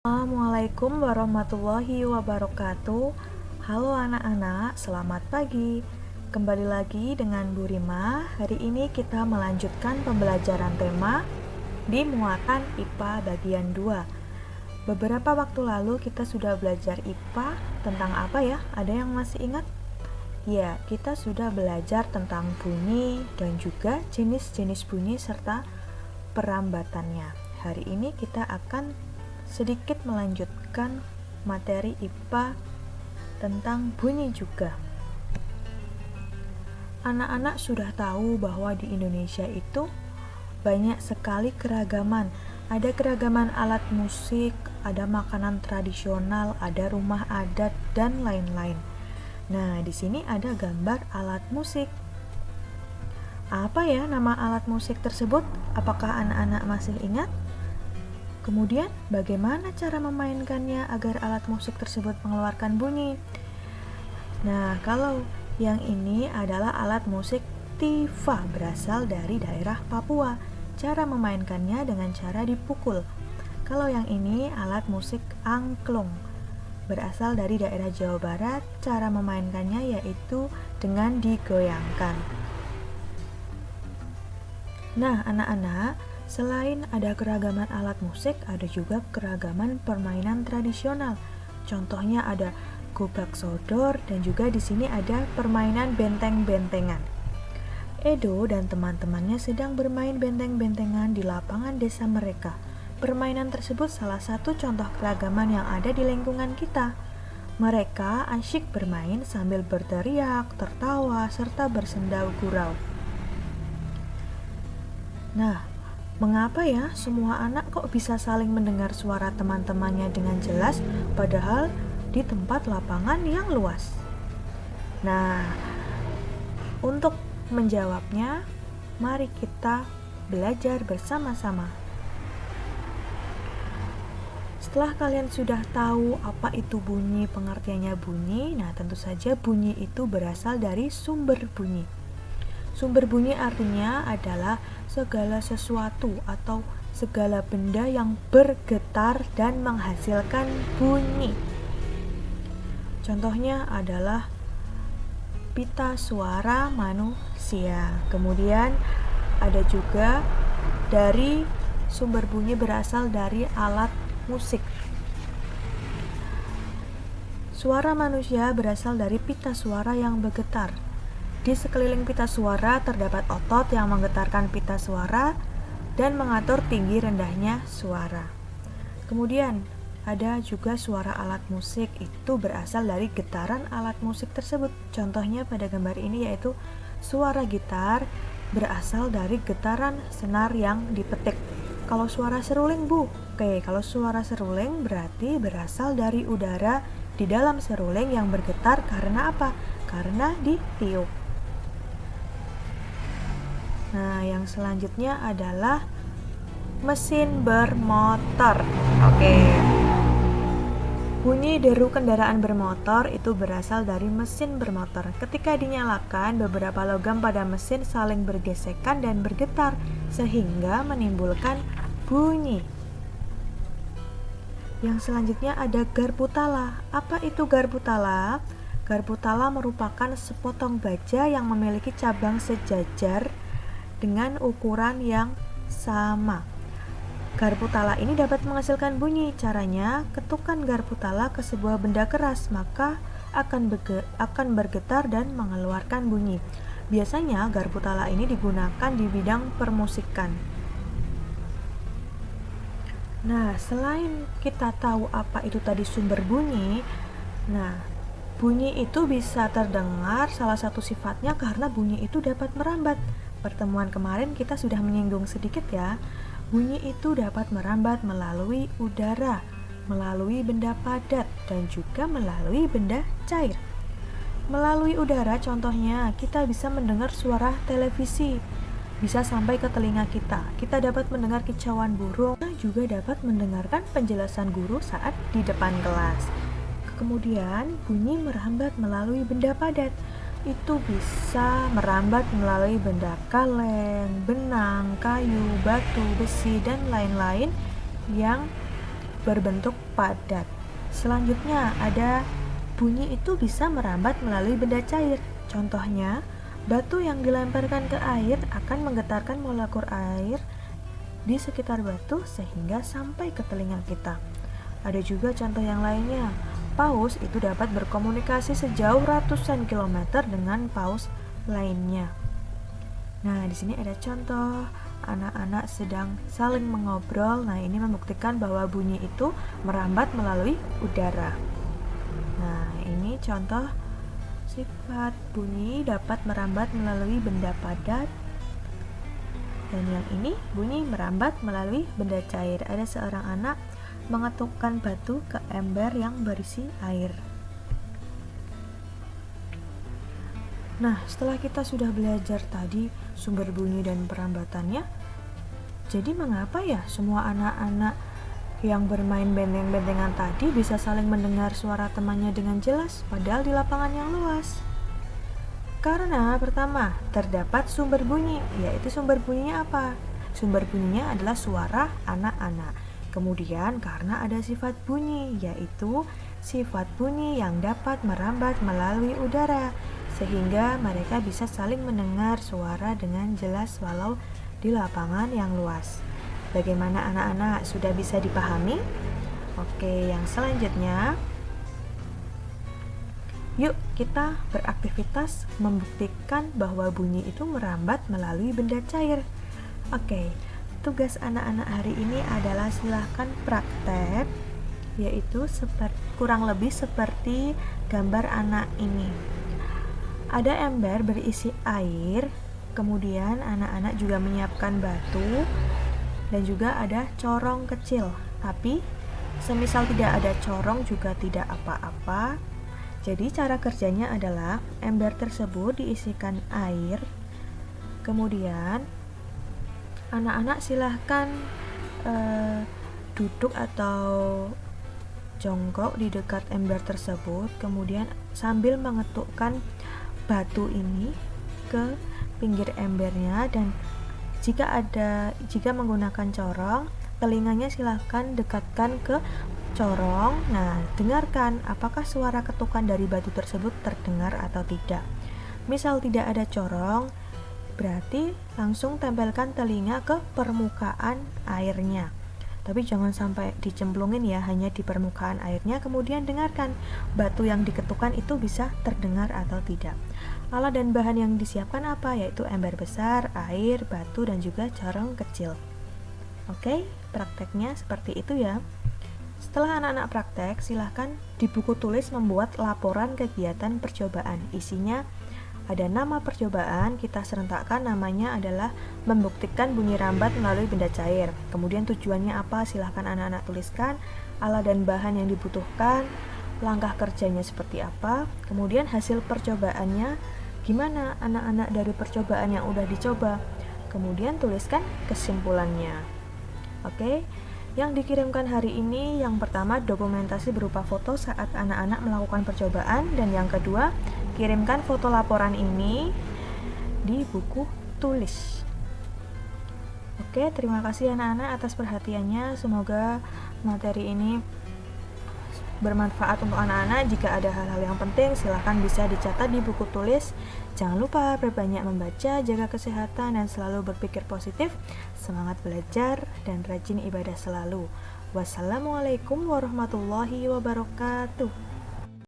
Assalamualaikum warahmatullahi wabarakatuh. Halo anak-anak, selamat pagi. Kembali lagi dengan Bu Rima. Hari ini kita melanjutkan pembelajaran tema di muatan IPA bagian 2. Beberapa waktu lalu kita sudah belajar IPA tentang apa ya? Ada yang masih ingat? Ya, kita sudah belajar tentang bunyi dan juga jenis-jenis bunyi serta perambatannya. Hari ini kita akan sedikit melanjutkan materi IPA tentang bunyi juga. Anak-anak sudah tahu bahwa di Indonesia itu banyak sekali keragaman. Ada keragaman alat musik, ada makanan tradisional, ada rumah adat, dan lain-lain. Nah, di sini ada gambar alat musik. Apa ya nama alat musik tersebut? Apakah anak-anak masih ingat? Kemudian, bagaimana cara memainkannya agar alat musik tersebut mengeluarkan bunyi? Nah, kalau yang ini adalah alat musik tifa, berasal dari daerah Papua. Cara memainkannya dengan cara dipukul. Kalau yang ini alat musik angklung, berasal dari daerah Jawa Barat. Cara memainkannya yaitu dengan digoyangkan. Nah, anak-anak, selain ada keragaman alat musik, ada juga keragaman permainan tradisional. Contohnya ada gobak sodor dan juga di sini ada permainan benteng-bentengan. Edo dan teman-temannya sedang bermain benteng-bentengan di lapangan desa mereka. Permainan tersebut salah satu contoh keragaman yang ada di lingkungan kita. Mereka asyik bermain sambil berteriak, tertawa, serta bersenda gurau. Nah, mengapa ya semua anak kok bisa saling mendengar suara teman-temannya dengan jelas padahal di tempat lapangan yang luas? Nah, untuk menjawabnya, mari kita belajar bersama-sama. Setelah kalian sudah tahu apa itu bunyi, pengertiannya bunyi, nah tentu saja bunyi itu berasal dari sumber bunyi. Sumber bunyi artinya adalah segala sesuatu atau segala benda yang bergetar dan menghasilkan bunyi. Contohnya adalah pita suara manusia. Kemudian ada juga dari sumber bunyi berasal dari alat musik. Suara manusia berasal dari pita suara yang bergetar. Di sekeliling pita suara terdapat otot yang menggetarkan pita suara dan mengatur tinggi rendahnya suara. Kemudian ada juga suara alat musik, itu berasal dari getaran alat musik tersebut. Contohnya pada gambar ini yaitu suara gitar berasal dari getaran senar yang dipetik. Kalau suara seruling, Bu? Oke, kalau suara seruling berarti berasal dari udara di dalam seruling yang bergetar karena apa? Karena ditiup. Nah, yang selanjutnya adalah mesin bermotor. Oke. Bunyi deru kendaraan bermotor itu berasal dari mesin bermotor. Ketika dinyalakan, beberapa logam pada mesin saling bergesekan dan bergetar sehingga menimbulkan bunyi. Yang selanjutnya ada garpu tala. Apa itu garpu tala? Garpu tala merupakan sepotong baja yang memiliki cabang sejajar dengan ukuran yang sama. Garpu tala ini dapat menghasilkan bunyi. Caranya, ketukkan garpu tala ke sebuah benda keras, maka akan bergetar dan mengeluarkan bunyi. Biasanya garpu tala ini digunakan di bidang permusikan. Nah, selain kita tahu apa itu tadi sumber bunyi, nah, bunyi itu bisa terdengar, salah satu sifatnya karena bunyi itu dapat merambat. Pertemuan kemarin kita sudah menyinggung sedikit ya. Bunyi itu dapat merambat melalui udara, melalui benda padat, dan juga melalui benda cair. Melalui udara contohnya, kita bisa mendengar suara televisi, bisa sampai ke telinga kita. Kita dapat mendengar kicauan burung, juga dapat mendengarkan penjelasan guru saat di depan kelas. Kemudian, bunyi merambat melalui benda padat. Itu bisa merambat melalui benda kaleng, benang, kayu, batu, besi, dan lain-lain yang berbentuk padat. Selanjutnya ada bunyi itu bisa merambat melalui benda cair. Contohnya, batu yang dilemparkan ke air akan menggetarkan molekul air di sekitar batu sehingga sampai ke telinga kita. Ada juga contoh yang lainnya. Paus itu dapat berkomunikasi sejauh ratusan kilometer dengan paus lainnya. Nah, di sini ada contoh anak-anak sedang saling mengobrol. Nah, ini membuktikan bahwa bunyi itu merambat melalui udara. Nah, ini contoh sifat bunyi dapat merambat melalui benda padat. Dan yang ini bunyi merambat melalui benda cair. Ada seorang anak mengetukkan batu ke ember yang berisi air. Nah, setelah kita sudah belajar tadi sumber bunyi dan perambatannya, jadi mengapa ya semua anak-anak yang bermain benteng-bentengan tadi bisa saling mendengar suara temannya dengan jelas, padahal di lapangan yang luas? Karena pertama, terdapat sumber bunyi, yaitu sumber bunyinya apa? Sumber bunyinya adalah suara anak-anak. Kemudian karena ada sifat bunyi, yaitu sifat bunyi yang dapat merambat melalui udara, sehingga mereka bisa saling mendengar suara dengan jelas walau di lapangan yang luas. Bagaimana anak-anak, sudah bisa dipahami? Oke, yang selanjutnya, yuk kita beraktivitas membuktikan bahwa bunyi itu merambat melalui benda cair. Oke, tugas anak-anak hari ini adalah silahkan praktek, yaitu kurang lebih seperti gambar anak ini. Ada ember berisi air, kemudian anak-anak juga menyiapkan batu, dan juga ada corong kecil. Tapi, semisal tidak ada corong juga tidak apa-apa. Jadi cara kerjanya adalah ember tersebut diisikan air, kemudian anak-anak silahkan duduk atau jongkok di dekat ember tersebut, kemudian sambil mengetukkan batu ini ke pinggir embernya, dan jika menggunakan corong, telinganya silahkan dekatkan ke corong. Nah, dengarkan apakah suara ketukan dari batu tersebut terdengar atau tidak. Misal tidak ada corong, berarti langsung tempelkan telinga ke permukaan airnya. Tapi jangan sampai dicemplungin ya, hanya di permukaan airnya, kemudian dengarkan batu yang diketukkan itu bisa terdengar atau tidak. Alat dan bahan yang disiapkan apa? Yaitu ember besar, air, batu, dan juga corong kecil. Oke, prakteknya seperti itu ya. Setelah anak-anak praktek, silahkan di buku tulis membuat laporan kegiatan percobaan. Isinya ada nama percobaan, kita serentakkan, namanya adalah membuktikan bunyi rambat melalui benda cair. Kemudian tujuannya apa, silahkan anak-anak tuliskan. Alat dan bahan yang dibutuhkan, langkah kerjanya seperti apa, kemudian hasil percobaannya gimana anak-anak dari percobaan yang udah dicoba. Kemudian tuliskan kesimpulannya. Oke, yang dikirimkan hari ini yang pertama dokumentasi berupa foto saat anak-anak melakukan percobaan, dan yang kedua kirimkan foto laporan ini di buku tulis. Oke, terima kasih anak-anak atas perhatiannya. Semoga materi ini bermanfaat untuk anak-anak. Jika ada hal-hal yang penting, silahkan bisa dicatat di buku tulis. Jangan lupa berbanyak membaca, jaga kesehatan, dan selalu berpikir positif. Semangat belajar dan rajin ibadah selalu. Wassalamualaikum warahmatullahi wabarakatuh.